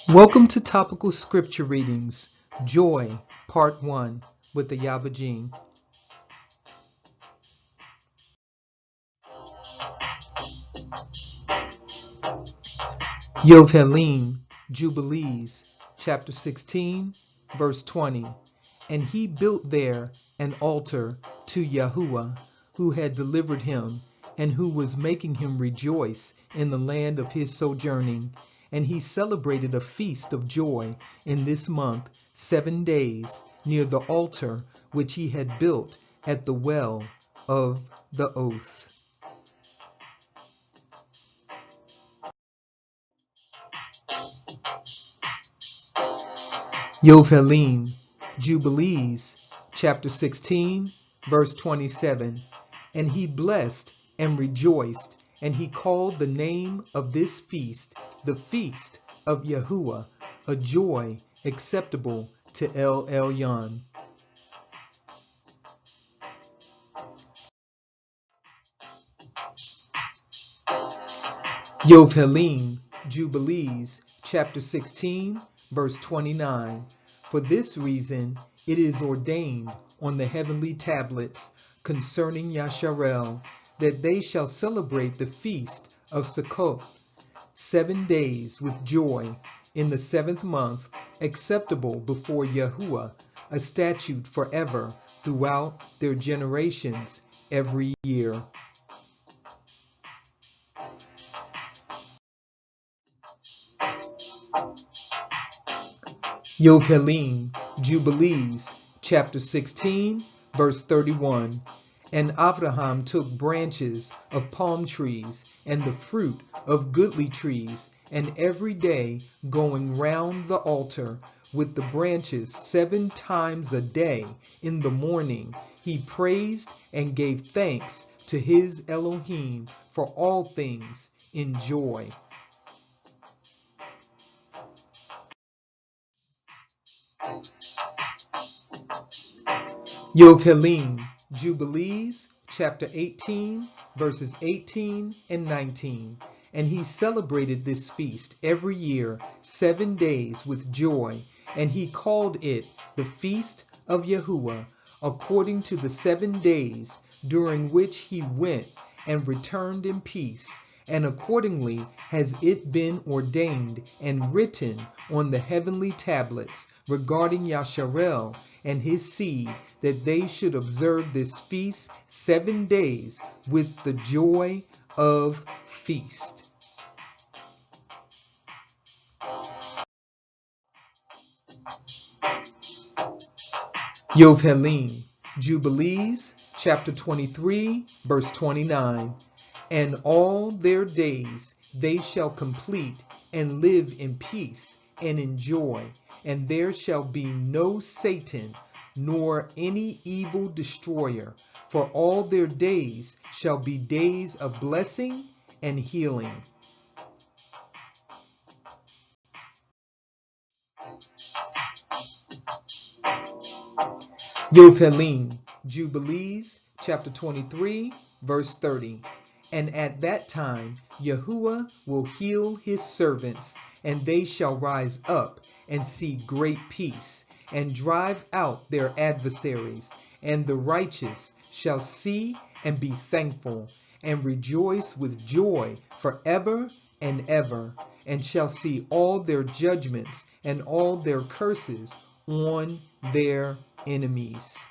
Welcome to Topical Scripture Readings, Joy, Part 1, with the Yovheliym. Yovheliym-Jubilees, chapter 16, verse 20. And he built there an altar to Yahuwah, who had delivered him, and who was making him rejoice in the land of his sojourning. And he celebrated a feast of joy in this month 7 days near the altar which he had built at the well of the oath. Yovheliym-Jubilees, chapter 16, verse 27. And he blessed and rejoiced, and he called the name of this feast the feast of Yahuwah, a joy acceptable to El Elyon. Yovheliym-Jubilees, chapter 16, verse 29. For this reason it is ordained on the heavenly tablets concerning Yasharel, that they shall celebrate the feast of Sukkot 7 days with joy in the 7th month, acceptable before Yahuwah, a statute forever throughout their generations every year. Yovheliym-Jubilees, chapter 16, verse 31. And Abraham took branches of palm trees and the fruit of goodly trees, and every day going round the altar with the branches 7 times a day in the morning, he praised and gave thanks to his Elohim for all things in joy. Yovheliym-Jubilees, chapter 18, verses 18 and 19. And he celebrated this feast every year 7 days with joy, and he called it the feast of Yahuwah, according to the 7 days during which he went and returned in peace. And accordingly has it been ordained and written on the heavenly tablets regarding Yasharel and his seed, that they should observe this feast 7 days with the joy of feast. Yovheliym-Jubilees, chapter 23, verse 29. And all their days they shall complete and live in peace and in joy, and there shall be no Satan nor any evil destroyer, for all their days shall be days of blessing and healing. Yovheliym-Jubilees, chapter 23, verse 30. And at that time Yahuwah will heal his servants, and they shall rise up and see great peace, and drive out their adversaries. And the righteous shall see and be thankful, and rejoice with joy forever and ever, and shall see all their judgments and all their curses on their enemies.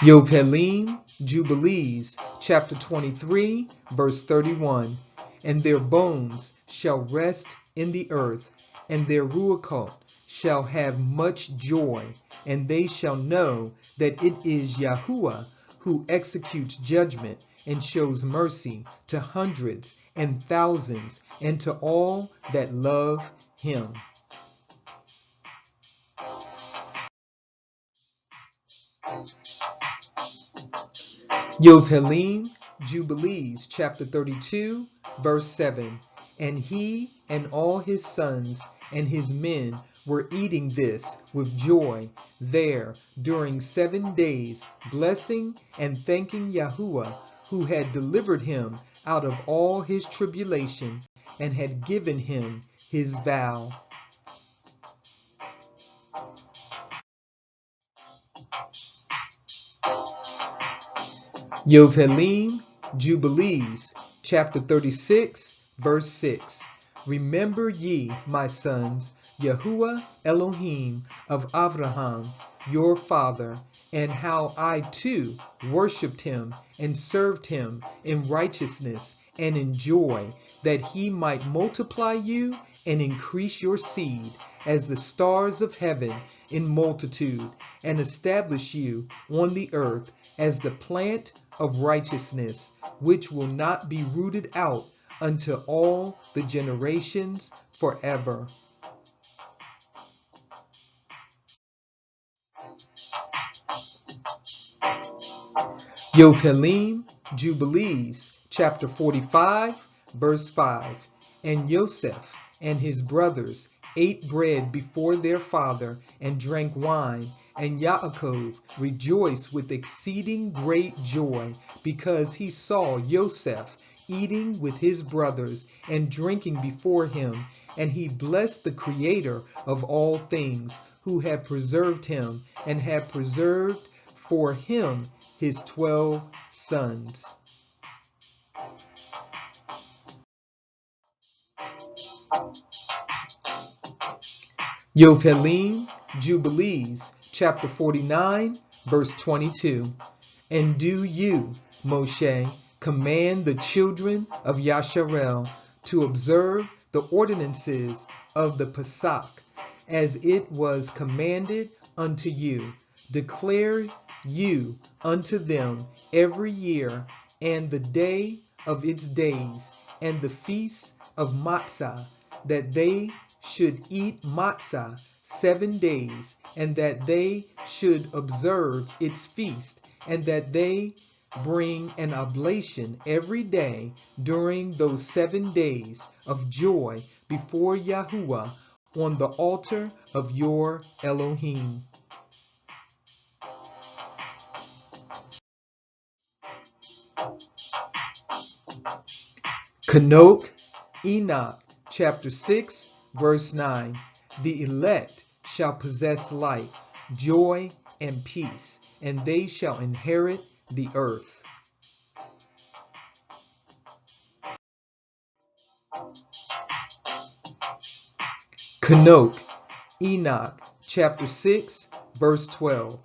Yovheliym-Jubilees, chapter 23, verse 31. And their bones shall rest in the earth, and their ruach shall have much joy, and they shall know that it is Yahuwah who executes judgment and shows mercy to hundreds and thousands, and to all that love him. Yovheliym-Jubilees, chapter 32, verse 7. And he and all his sons and his men were eating this with joy there during 7 days, blessing and thanking Yahuwah, who had delivered him out of all his tribulation, and had given him his vow. Yovheliym-Jubilees, chapter 36, verse 6. Remember ye, my sons, Yahuwah Elohim of Abraham, your father, and how I too worshipped him and served him in righteousness and in joy, that he might multiply you and increase your seed as the stars of heaven in multitude, and establish you on the earth as the plant of righteousness, which will not be rooted out unto all the generations forever. Yovheliym-Jubilees, chapter 45, verse 5. And Joseph and his brothers ate bread before their father and drank wine, and Yaakov rejoiced with exceeding great joy, because he saw Joseph eating with his brothers and drinking before him, and he blessed the Creator of all things, who had preserved him and had preserved for him his 12 sons. Yovheliym-Jubilees, chapter 49, verse 22. And do you, Moshe, command the children of Yasharel to observe the ordinances of the Pesach, as it was commanded unto you. Declare you unto them every year, and the day of its days, and the feast of Matzah, that they should eat matzah 7 days, and that they should observe its feast, and that they bring an oblation every day during those 7 days of joy before Yahuwah on the altar of your Elohim. Chanok-Enoch, chapter 6, verse 9. The elect shall possess light, joy, and peace, and they shall inherit the earth. Chanok-Enoch, chapter 6, verse 12.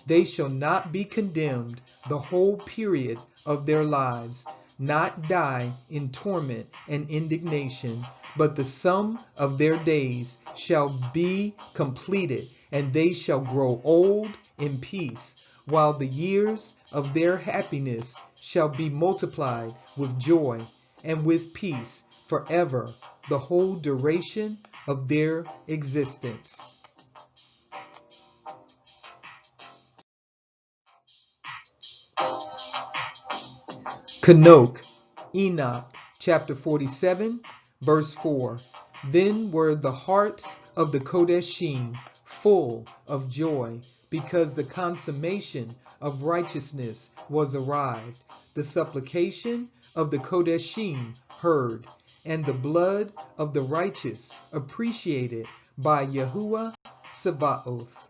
They shall not be condemned the whole period of their lives, not die in torment and indignation, but the sum of their days shall be completed, and they shall grow old in peace, while the years of their happiness shall be multiplied with joy and with peace forever, the whole duration of their existence. Chanok-Enoch, chapter 47, verse 4. Then were the hearts of the Kodeshim full of joy, because the consummation of righteousness was arrived, the supplication of the Kodeshim heard, and the blood of the righteous appreciated by Yahuwah Sabaoth.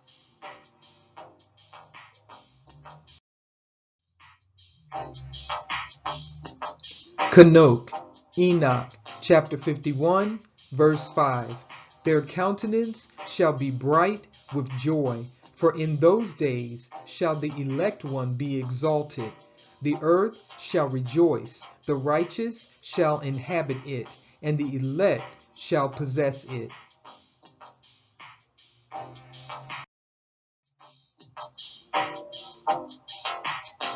Chanok-Enoch, chapter 51, verse 5. Their countenance shall be bright with joy, for in those days shall the elect one be exalted. The earth shall rejoice, the righteous shall inhabit it, and the elect shall possess it.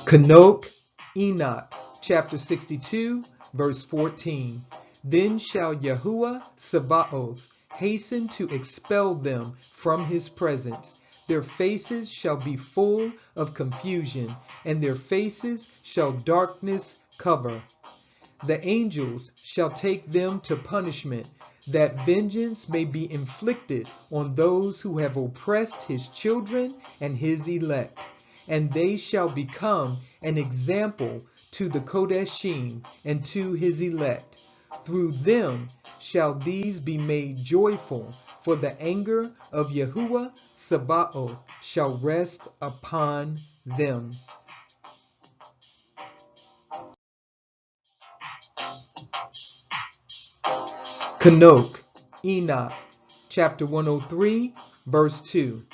Chanok-Enoch, chapter 62, verse 14. Then shall Yahuwah Sabaoth hasten to expel them from his presence. Their faces shall be full of confusion, and their faces shall darkness cover. The angels shall take them to punishment, that vengeance may be inflicted on those who have oppressed his children and his elect. And they shall become an example to the Kodeshim, and to his elect. Through them shall these be made joyful, for the anger of Yahuwah Sabaoth shall rest upon them. Chanok-Enoch, chapter 103, verse 2,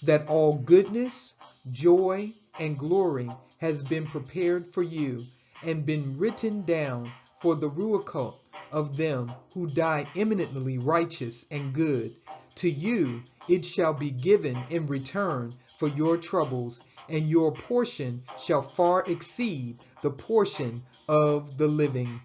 that all goodness, joy, and glory has been prepared for you, and been written down for the ruach of them who die eminently righteous and good. To you it shall be given in return for your troubles, and your portion shall far exceed the portion of the living.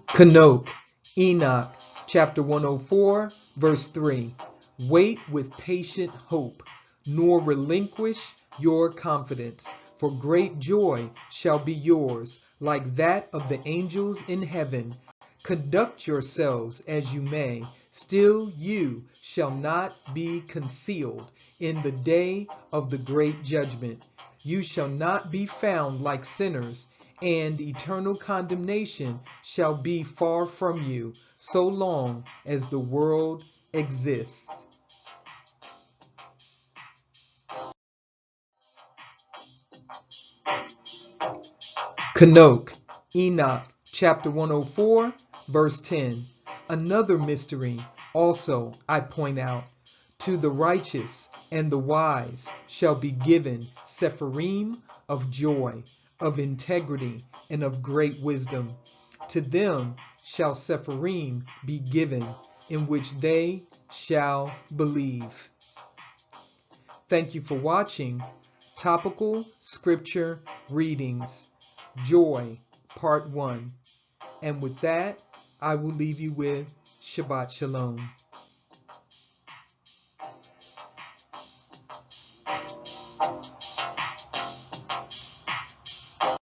Chanok-Enoch, chapter 104, verse 3. Wait with patient hope, nor relinquish your confidence, for great joy shall be yours, like that of the angels in heaven. Conduct yourselves as you may, still you shall not be concealed in the day of the great judgment. You shall not be found like sinners, and eternal condemnation shall be far from you, so long as the world exists. Chanok-Enoch, chapter 104, verse 10. Another mystery also I point out. To the righteous and the wise shall be given sephirim of joy, of integrity, and of great wisdom. To them shall sephirim be given, in which they shall believe. Thank you for watching Topical Scripture Readings, Joy, Part 1. And with that, I will leave you with Shabbat Shalom.